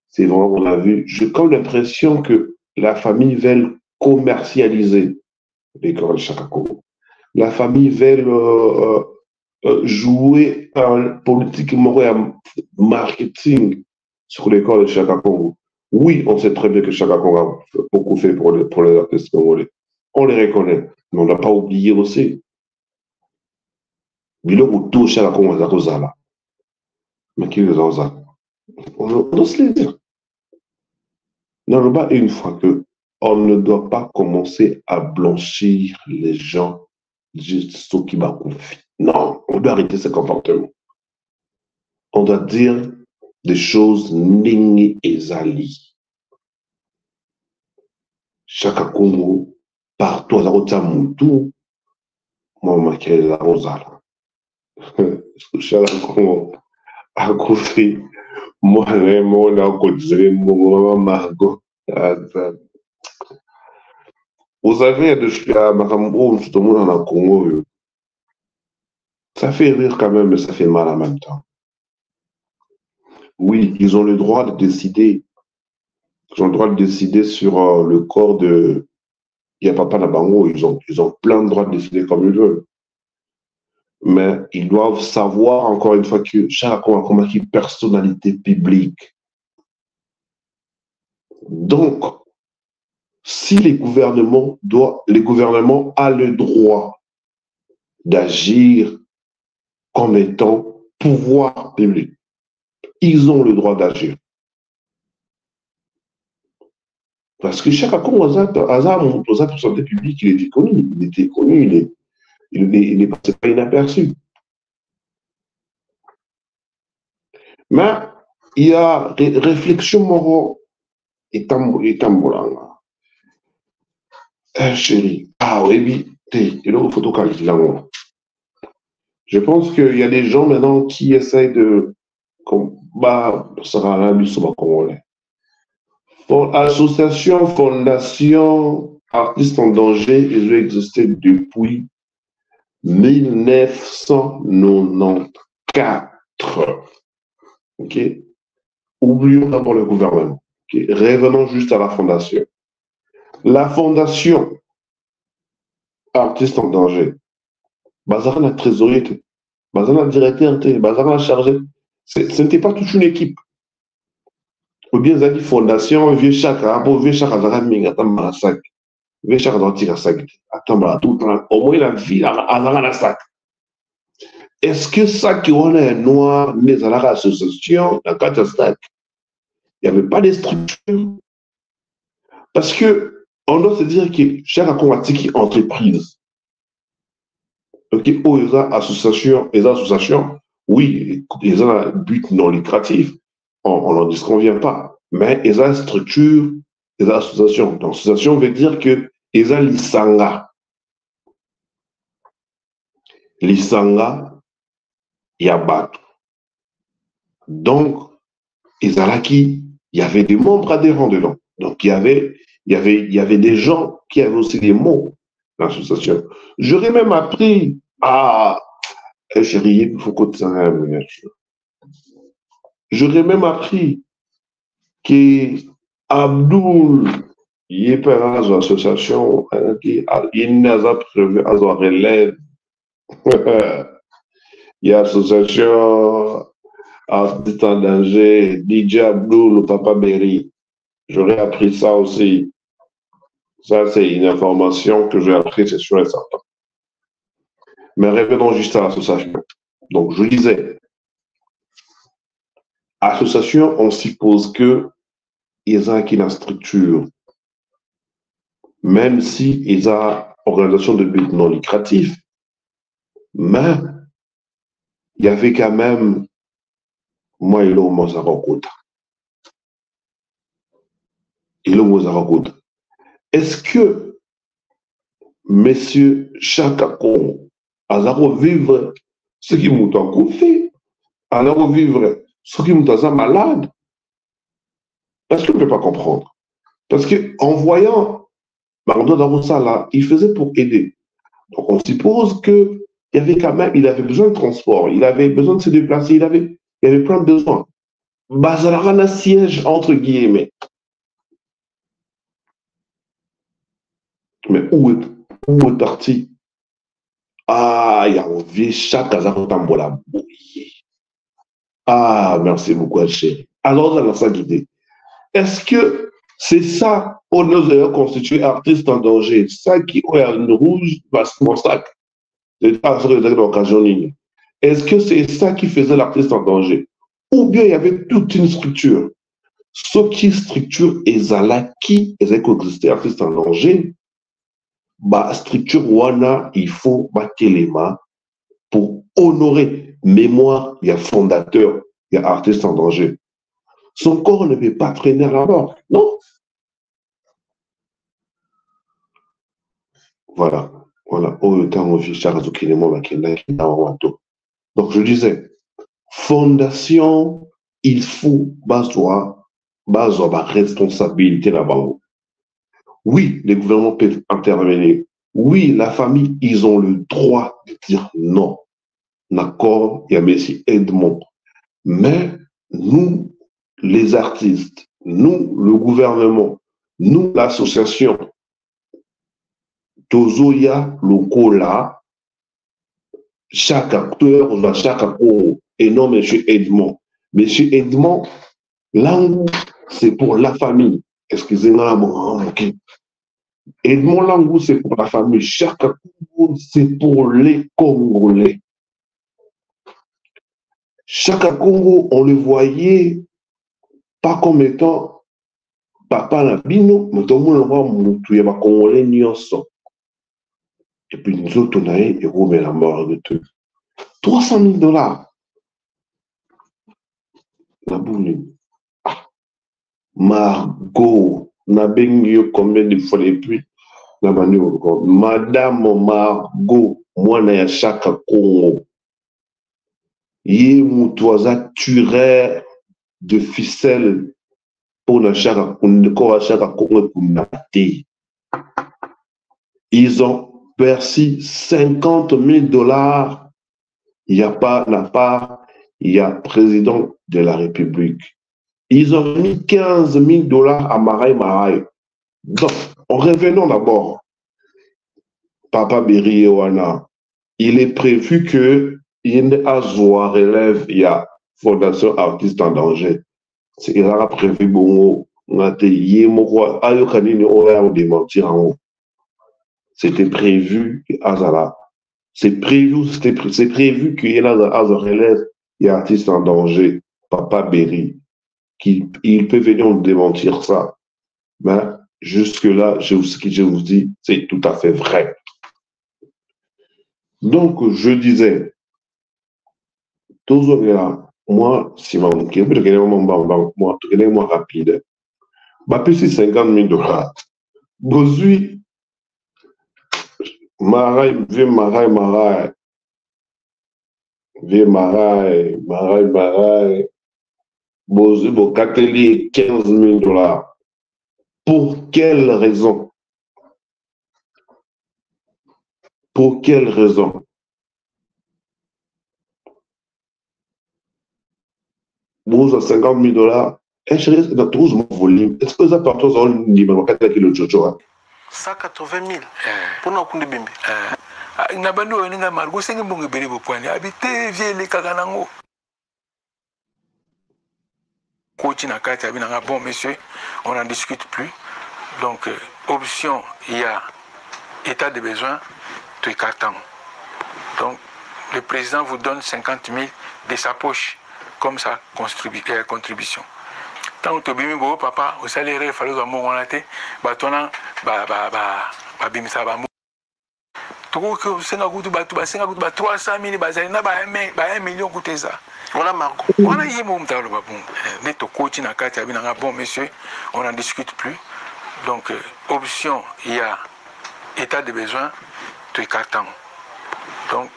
C'est vraiment mon avis. J'ai comme l'impression que la famille veut commercialiser l'école de Chaka Congo. La famille veut jouer politiquement un marketing sur l'école de Chaka Congo. Oui, on sait très bien que Chaka Congo a beaucoup fait pour les artistes congolais. On les reconnaît, mais on ne l'a pas oublié aussi. Mais là, on touche Chaka Congo à Rosala. Mais qui les a? On doit se les dire. Non, pas une fois que on ne doit pas commencer à blanchir les gens juste ceux qui m'ont confié. Non, on doit arrêter ce comportement. On doit dire des choses négni et zali. Chaka Congo, partout à la route à Moutou, moi, je m'accueille la Rosala. Chaka Congo, à côté, moi, on a côté, moi, Margot. Vous savez, depuis à Makambo, tout le monde en a Congo. Ça fait rire quand même, mais ça fait mal en même temps. Oui, ils ont le droit de décider. Ils ont le droit de décider sur le corps de Papa Nabango. Ils ont plein de droits de décider comme ils veulent. Mais ils doivent savoir, encore une fois, que chaque Congo a une personnalité publique. Donc, si les gouvernements ont le droit d'agir comme étant pouvoir public. Ils ont le droit d'agir. Parce que chaque hasard, pour santé publique, il était connu, il n'est pas inaperçu. Mais il y a réflexion morale et tambolanga. Chérie, oui, je pense qu'il y a des gens maintenant qui essayent de association, fondation, artistes en danger, ils ont existé depuis 1994. Ok? Oublions d'abord le gouvernement. Okay? Revenons juste à la fondation. La fondation artistes en danger, Bazar la trésorier, Bazar la directeur, Bazar la chargé. Ce n'était pas toute une équipe. Ou bien la fondation, vieux chaka, vieux chaka, sac. Vieux chaka doit tirer sac. Attends, tout le temps. Au moins, la vie, à sac. Est-ce que ça qui on est noir, mais à l'association, dans le sac, il n'y avait pas de structure? Parce que on doit se dire que chaque entreprise, ok, les associations, oui, ils ont un but non lucratif, on n'en disconvient pas, mais ils ont une structure, les associations. Donc, association veut dire que ils ont l'Isanga. L'Isanga, il y a battu. Donc, il y avait des membres adhérents dedans. Donc, il y avait des gens qui avaient aussi des mots dans l'association. J'aurais même appris à... Chérie, il faut que ça aille. J'aurais même appris que Abdoul, il est pas dans l'association, il n'a pas prévu à la relève. Il y a l'association artiste en danger, DJ Abdoul, le Papa Berry. J'aurais appris ça aussi. Ça, c'est une information que j'ai appris, c'est sûr et certain. Mais revenons juste à l'association. Donc, je disais, association, on suppose que ils ont une structure. Même si ils ont organisation de but non lucratif, mais il y avait quand même moi et l'homme Mozarakout. Est-ce que Monsieur Chakakon a vivre ce qui m'a fait, a vivre ce qui m'a malade? Parce qu'on ne peut pas comprendre. Parce qu'en voyant Marondo Daroussala, il faisait pour aider. Donc on suppose qu'il y avait quand même, il avait besoin de transport, il avait besoin de se déplacer, il y avait plein de besoins. Bazarana siège entre guillemets. Mais où est parti? Ah, il y a un vieux chat qui a tambola. Ah, merci beaucoup, chérie. Alors, dans sa guidée, est-ce que c'est ça qu'on nous a constitué artistes en danger? Ça qui est une rouge, parce que mon sac, c'est pas l'occasion. Est-ce que c'est ça qui faisait l'artiste en danger? Ou bien il y avait toute une structure? Ce qui structure Ezala qui existait artiste en danger, bah, structure Wana, il faut battre les mains pour honorer mémoire, il y a fondateur, il y a artiste en danger. Son corps ne peut pas traîner à la mort, non? Voilà. Donc je disais, fondation, il faut basoir responsabilité là-bas. Oui, les gouvernements peuvent intervenir. Oui, la famille, ils ont le droit de dire non. D'accord, il y a Messi Edmond. Mais nous, les artistes, nous, le gouvernement, nous, l'association, Tozoya, Lokola, chaque acteur, chaque acteur, et non M. Edmond. M. Edmond, Langou, c'est pour la famille. Excusez-moi, ok. Edmond Langou, c'est pour la famille. Chaque acteur, c'est pour les Congolais. Chaka Congo, on le voyait pas comme étant papa Nabino, mais tout le monde voit Moutou, il y a Congolais nyonso. Et puis nous autres, on a eu la mort de tout. 300 000 $. La boule. Ah. Margot, n'a ben combien de fois les pluies. Madame Margot, moi, na Chaka Congo. Yé Moutouaza tueur de ficelle pour na Chaka Congo. Ils ont perçu 50 000 $. Il n'y a pas la part, il y a président de la République. Ils ont mis 15 000 $ à Marai Marai. Donc, revenons d'abord. Papa Berry Ewana, il est prévu que il Azwa relève, il y a Fondation Artistes en Danger. C'est il a prévu bon, c'était prévu Azala. C'est prévu qu'il y ait Azwa relève, il y a Artistes en Danger. Papa Berry, il peut venir nous démentir ça. Mais jusque-là, ce que je vous dis, c'est tout à fait vrai. Donc, je disais, moi, si moi, rapide, c'est 50 000 $. Bozui, Marai, Bozui, Bokateli, 15 000 $. Pour quelle raison? Pour quelle raison? Vous, 50 000 $, est-ce dans tout mon volume? Est-ce que ça part tous en numéro 4 kg
180 000 pour nous couper bimbi. Nabando on nga margo sengi bonge beri bopoani habité vie les kaganango. Coach na kati abinanga bon monsieur, on n'en discute plus. Donc option il y a état de besoin tout écartant. Donc le président vous donne 50 000 de sa poche comme ça contribution. Tant que bimi bo papa au salaire il fallait que mon onate batona bimisa ba tout que senga kutu batu basenga kutu ba 300 000 bazali na ba 1 million kuteza. Voilà Marco. On a yé mon talo babou. Mais to coach na kati abinanga bon monsieur, on n'en discute plus. Donc option il y a état de besoin tout écartant. Donc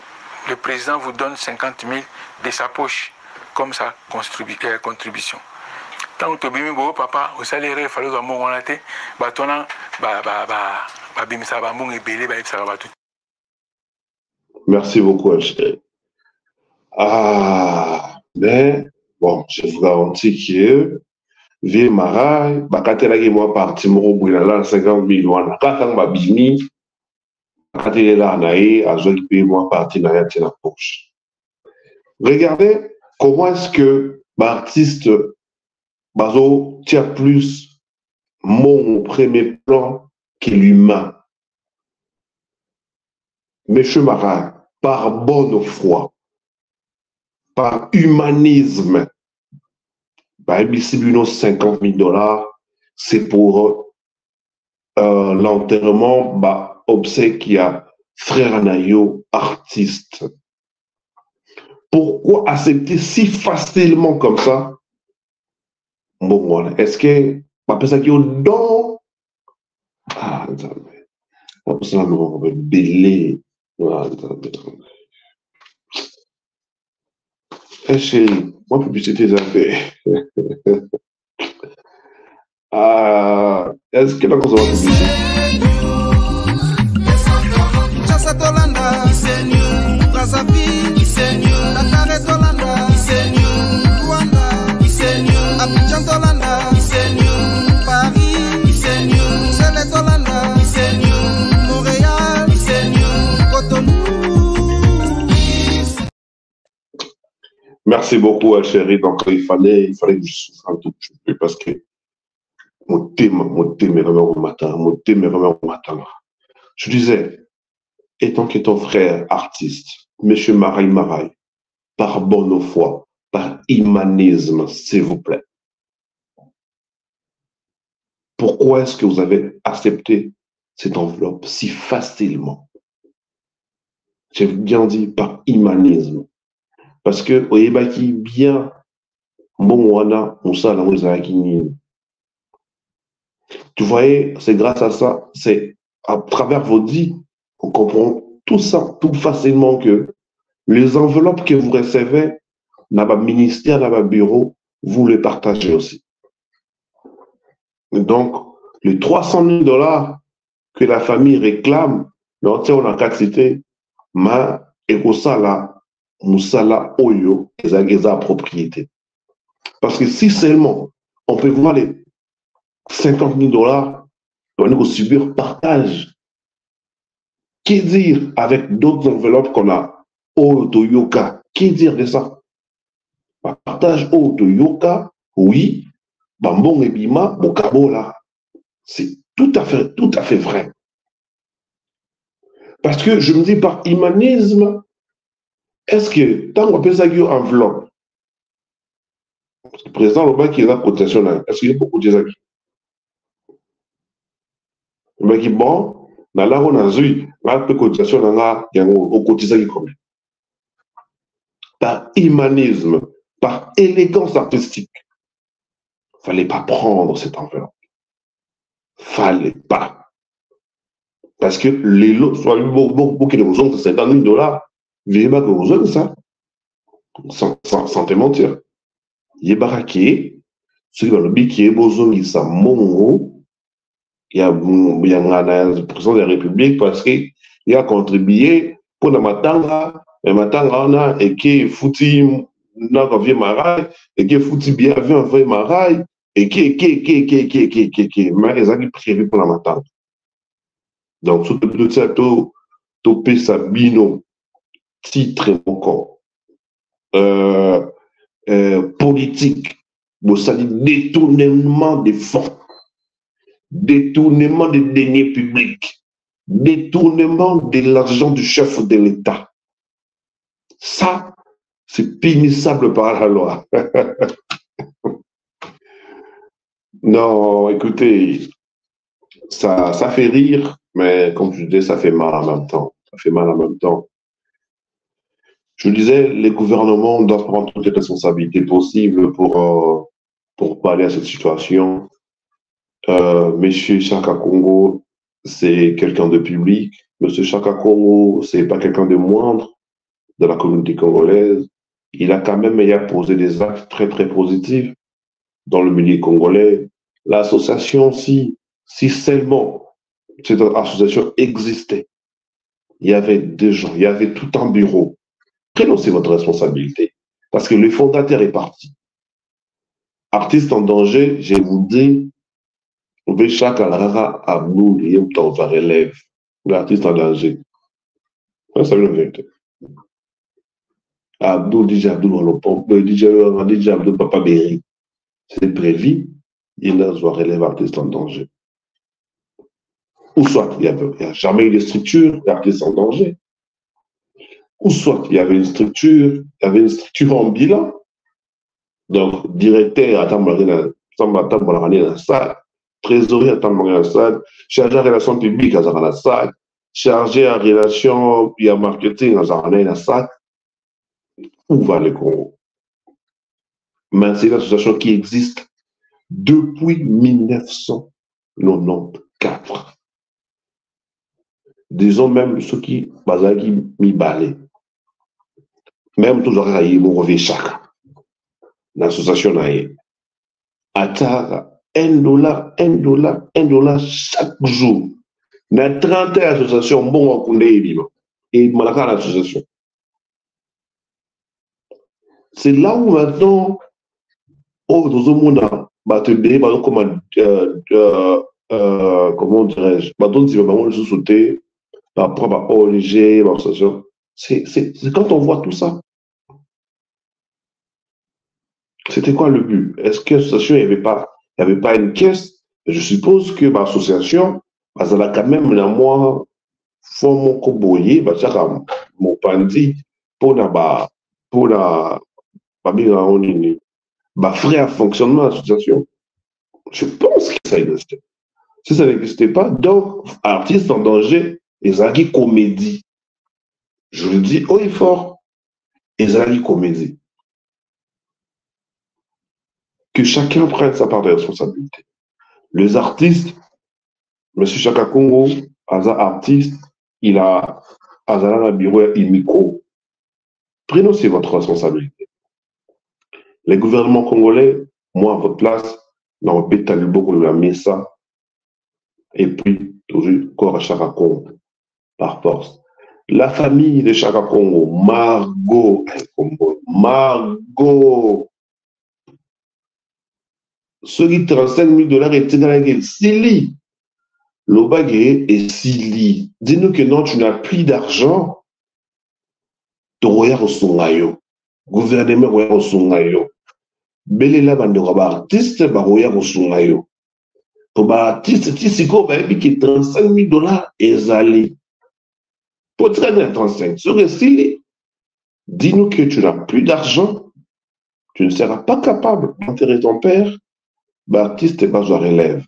le président vous donne 50 000 de sa poche comme ça contribution. Tant que bimi bo papa au salaire il fallait que mon onate batona bimisa ba mon ebele ba ibisa ba tout.
Merci beaucoup, Alger. Ah, mais bon, je vous garantis que Vie Marai, Bakatela qui moi parti moro bouilala 50 000 $. Quand babimi, Bakatela naï, Azol qui moi parti na la poche. Regardez comment est-ce que l'artiste Bazo tient plus mon premier plan que l'humain. Monsieur Marai, par bonne foi, par humanisme, bah, 50 000 $, c'est pour l'enterrement, bah, obsèque à frère Nayo, artiste. Pourquoi accepter si facilement comme ça? Bon, voilà. Est-ce que, bah, ça qui est au don? Ah, attendez. Ça, on va belé. Eh chérie, moi publicité ça fait. Est-ce que la chose va publicité? Merci beaucoup, chérie. Donc, il fallait que je souffre un tout petit peu parce que mon thème est vraiment au matin. Je disais, étant que ton frère artiste, M. Marai Marai, par bonne foi, par humanisme, s'il vous plaît. Pourquoi est-ce que vous avez accepté cette enveloppe si facilement? J'ai bien dit par humanisme. Parce que, vous voyez, bien, bon, tu voyez, c'est grâce à ça, c'est à travers vos dits, on comprend tout ça, tout facilement que les enveloppes que vous recevez, dans votre ministère, dans votre bureau, vous les partagez aussi. Donc, les 300 000 $ que la famille réclame, on a quatre cités, ma ekosala, musala oyo, eza propriété. Parce que si seulement on peut voir les 50 000 $, on va subir partage. Qu'est dire avec d'autres enveloppes qu'on a au Toyoka? Qu'est dire de ça? Partage au Toyoka, oui, Bambon et Bima, Bokabola. C'est tout à fait vrai. Parce que je me dis par humanisme, est-ce que tant qu'on peut ça enveloppe, parce que le président Loba qui est là cotation, est-ce qu'il y a beaucoup de gens? Mais qui bon, dans la on a vu, la cotisation là, il y a au cotisation qui combien? Par humanisme, par élégance artistique, fallait pas prendre cette enveloppe. Fallait pas. Parce que les lots, soit beaucoup qui nous ont 50 000 $, vivez pas que vous avez ça. Sans te mentir. Il est baraqué, celui qui a le bic qui est besoin de ça, mongo, il y a un président de la République parce qu'il a contribué pour la matanga, on a et qui fouti n'a pas vu maraille, et qui fouti bien vu un vrai maraille, et qui, mais ils ont prévu pour la matanga. Donc, tout ça, tout ça, bino, titre encore, politique, ça dit détournement des fonds, détournement des deniers publics, détournement de l'argent du chef de l'État. Ça, c'est punissable par la loi. Non, écoutez, ça fait rire, mais comme je disais, ça fait mal en même temps. Ça fait mal en même temps. Je disais, les gouvernements doivent prendre toutes les responsabilités possibles pour pallier à cette situation. Monsieur Chaka Congo, c'est quelqu'un de public. Monsieur Chaka Congo, c'est pas quelqu'un de moindre de la communauté congolaise. Il a quand même posé des actes très, très positifs dans le milieu congolais. L'association, si seulement cette association existait, il y avait des gens, il y avait tout un bureau. Renoncez votre responsabilité. Parce que le fondateur est parti. Artiste en danger, je vous dis, Véchak Alara Abdou, il y a un relève. L'artiste en danger. Ça veut dire la vérité. Abdou, DJ Abdou, DJ Abdou, Papa Berry. C'est prévu, il a relève artiste en danger. Ou soit, il n'y a jamais eu de structure d'artiste en danger. Ou soit, il y avait une structure en bilan. Donc, directeur, attends, la salle, trésorier, attends, la salle, chargé en relations publiques, à la salle, chargé en relations et en marketing, à la salle. Où va le Congo? Mais c'est une association qui existe depuis 1994. Disons même ceux qui m'y balaient. Même toujours à y mourir chaque. L'association n'a eu. Attends, $1 chaque jour. Il y a 30 associations bon à Koundé et Malaka l'association. C'est là où maintenant, dans un monde, comment dirais-je, c'est quand on voit tout ça. C'était quoi le but? Est-ce que l'association, il n'y avait pas une caisse? Je suppose que l'association, elle a quand même la moi, faut mon koboye, mon pandi, pour frais à fonctionnement association. Je pense que ça existait. Si ça n'existait pas, donc, artistes en danger, ils ont dit comédie. Je le dis haut et fort, ils ont dit comédie. Que chacun prenne sa part de responsabilité. Les artistes, M. Chaka Congo, Aza artiste, il a Azala bureau et micro. Prenez aussi votre responsabilité. Les gouvernements congolais, moi à votre place, dans le pays beaucoup de la Mesa, et puis toujours corps à Chaka Congo, par force. La famille de Chaka Congo, Margot, ceux qui 35 000 $, étaient dans la gueule, Sili. L'Obagé et Sili. Dis-nous que non, tu n'as plus d'argent. Tu regardes au Songayo. Gouvernement regarde au Songayo. Belela bandera artiste, regarde au Songayo. Pour artiste, tu sais quoi, qui 35 000 $, ezali. Pour traîner 35, sur Sili. Dis-nous que tu n'as plus d'argent. Tu ne seras pas capable d'enterrer ton père. Artiste et je relève.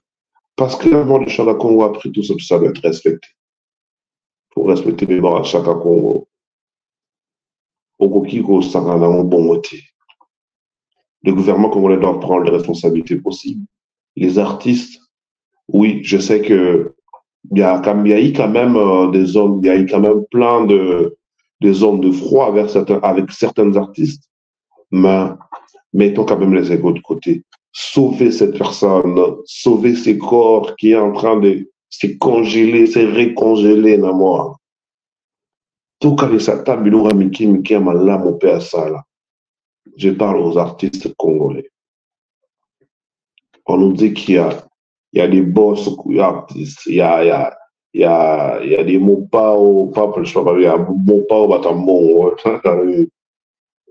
Parce que avant le Chaka Congo, après tout ça doit être respecté. Il faut respecter les bords à Chaka Congo. Le gouvernement congolais doit prendre les responsabilités possibles. Les artistes, oui, je sais que il y a eu quand même des zones, il y a eu quand même plein de zones de froid avec certains artistes, mais mettons quand même les égos de côté. Sauver cette personne, sauver ces corps qui est en train de se congeler, se récongeler dans moi. Tout cas, les sata, je parle aux artistes congolais. On nous dit qu'il y a des boss artistes, il y a des mots pas au peuple, il y a mots pas au batamon,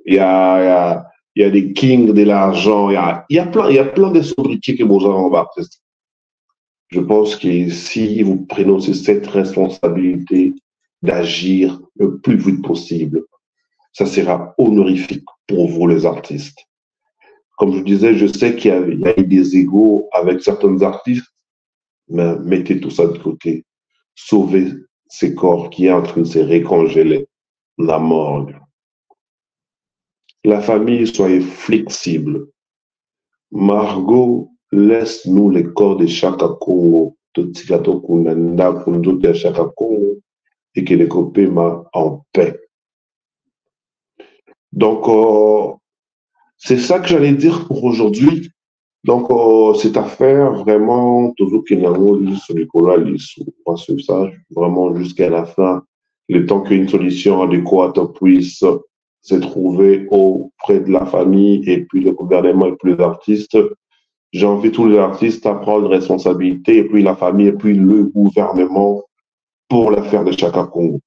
il y a des kings de l'argent, il y a plein de sobriquets que vous avez en artistes. Je pense que si vous prenez aussi cette responsabilité d'agir le plus vite possible, ça sera honorifique pour vous les artistes. Comme je disais, je sais qu'il y a eu des égos avec certains artistes, mais mettez tout ça de côté. Sauvez ces corps qui sont en train de se récongeler dans la morgue. La famille, soyez flexible. Margot, laisse-nous les corps de Chaka Congo, et que les copains en paix. Donc, c'est ça que j'allais dire pour aujourd'hui. Donc, cette affaire, vraiment, toujours qu'il y a sur Nicolas, on va suivre ça vraiment jusqu'à la fin, le temps qu'une solution adéquate puisse se trouver auprès de la famille et puis le gouvernement et puis les artistes. J'invite tous les artistes à prendre responsabilité et puis la famille et puis le gouvernement pour l'affaire de Chaka Congo.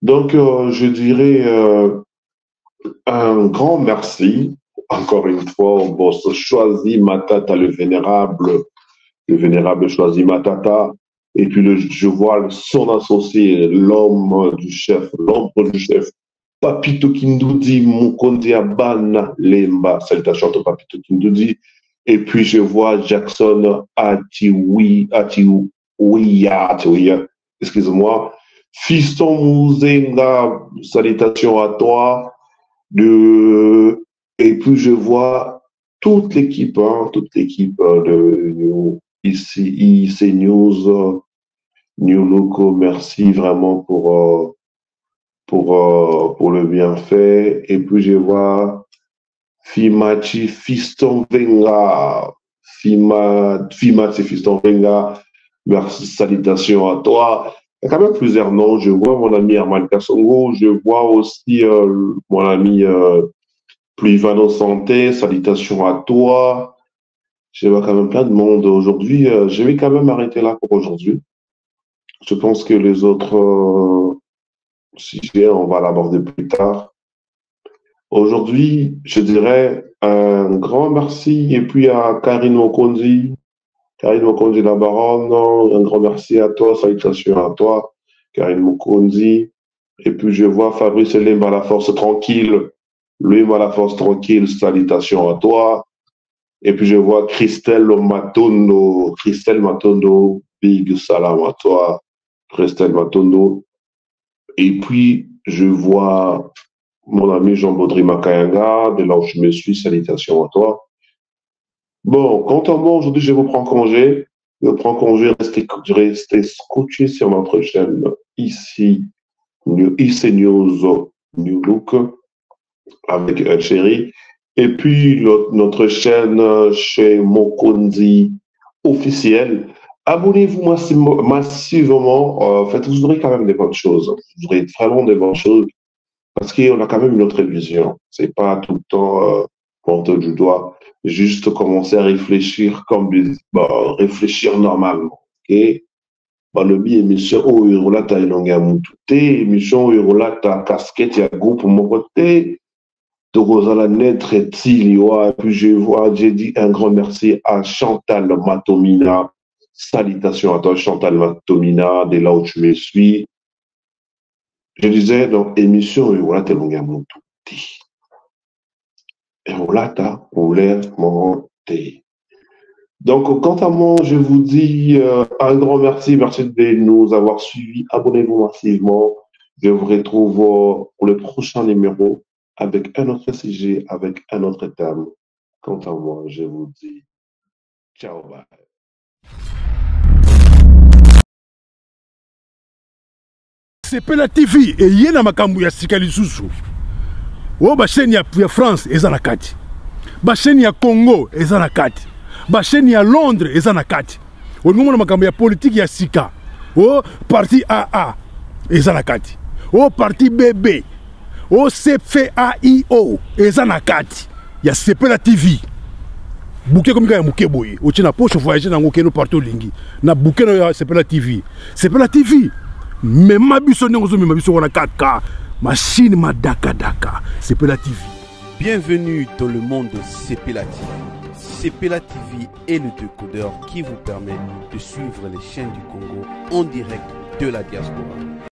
Donc, je dirais un grand merci, encore une fois, au boss Choisi Matata, le vénérable Choisi Matata, et puis je vois son associé, l'homme du chef, l'ombre du chef, Papito Kindoudi, Mukondi Abana Lemba, salutations à Papito Kindoudi, et puis je vois Jackson excuse-moi, Fiston Mouzenga, salutations à toi, et puis je vois toute l'équipe de IC News, New Loco, merci vraiment pour le bienfait. Et puis je vois Fimachi Fiston Venga, Fimachi Fiston Venga, merci, salutations à toi. Il y a quand même plusieurs noms. Je vois mon ami Armand Kassongo, je vois aussi mon ami Pluvano Santé, salutations à toi. Je vois quand même plein de monde aujourd'hui. Je vais quand même arrêter là pour aujourd'hui. Je pense que les autres sujets, on va l'aborder plus tard. Aujourd'hui, je dirais un grand merci et puis à Karine Okondi, la baronne, un grand merci à toi, salutations à toi, Karine Mokondi. Et puis je vois Fabrice Lemba, la force tranquille. Lui, la force tranquille, salutations à toi. Et puis je vois Christelle Matondo, big salam à toi, Christelle Matondo. Et puis je vois mon ami Jean-Baudry Makayanga, de là où je me suis, salutations à toi. Bon, quant à moi, aujourd'hui, je vous prends congé. Je prends congé, restez scotché sur notre chaîne ici, IC News New Look, avec El Chéri. Et puis, notre chaîne chez Mokonzi officielle. Abonnez-vous massivement. En fait, vous aurez quand même des bonnes choses. Vous aurez vraiment des bonnes choses parce qu'on a quand même une autre vision. C'est pas tout le temps pointé du doigt. Juste commencer à réfléchir réfléchir normalement. Ok? Le bi émission où il relate à Ilonga Moutouté, émission où il relate à casquette, il y a groupe mon côté. Donc, la net et puis j'ai dit un grand merci à Chantal Matomina. Salutations à toi, Chantal Matomina, de là où tu me suis. Je disais, donc, émission, Urolata Longa Moutouti. Urolata Oulé Monté. Donc, quant à moi, je vous dis un grand merci. Merci de nous avoir suivis. Abonnez-vous massivement. Je vous retrouve pour le prochain numéro avec un autre sujet, avec un autre thème. Quant à moi, je vous dis ciao, bye.
Sepela TV et yena makambu ya sika lisusu. O ba chaîne ya France eza na kati. Ba chaîne ya Congo eza na kati. Ba chaîne ya Londres eza na kati. O ngomona makambu ya politique ya sika. O parti AA eza na kati. O parti BB. O CFAIO eza na kati ya Sepela TV. Bouquet comme ya muke boye. O tina poche voyager na ngokeno partout lingi. Na bouquet na Sepela TV. Sepela TV. Mais ma biso n'engozo ma biso wana kaka. Machine ma daka daka. Sepela TV.
Bienvenue dans le monde de Sepela TV. Sepela TV est le décodeur qui vous permet de suivre les chaînes du Congo en direct de la diaspora.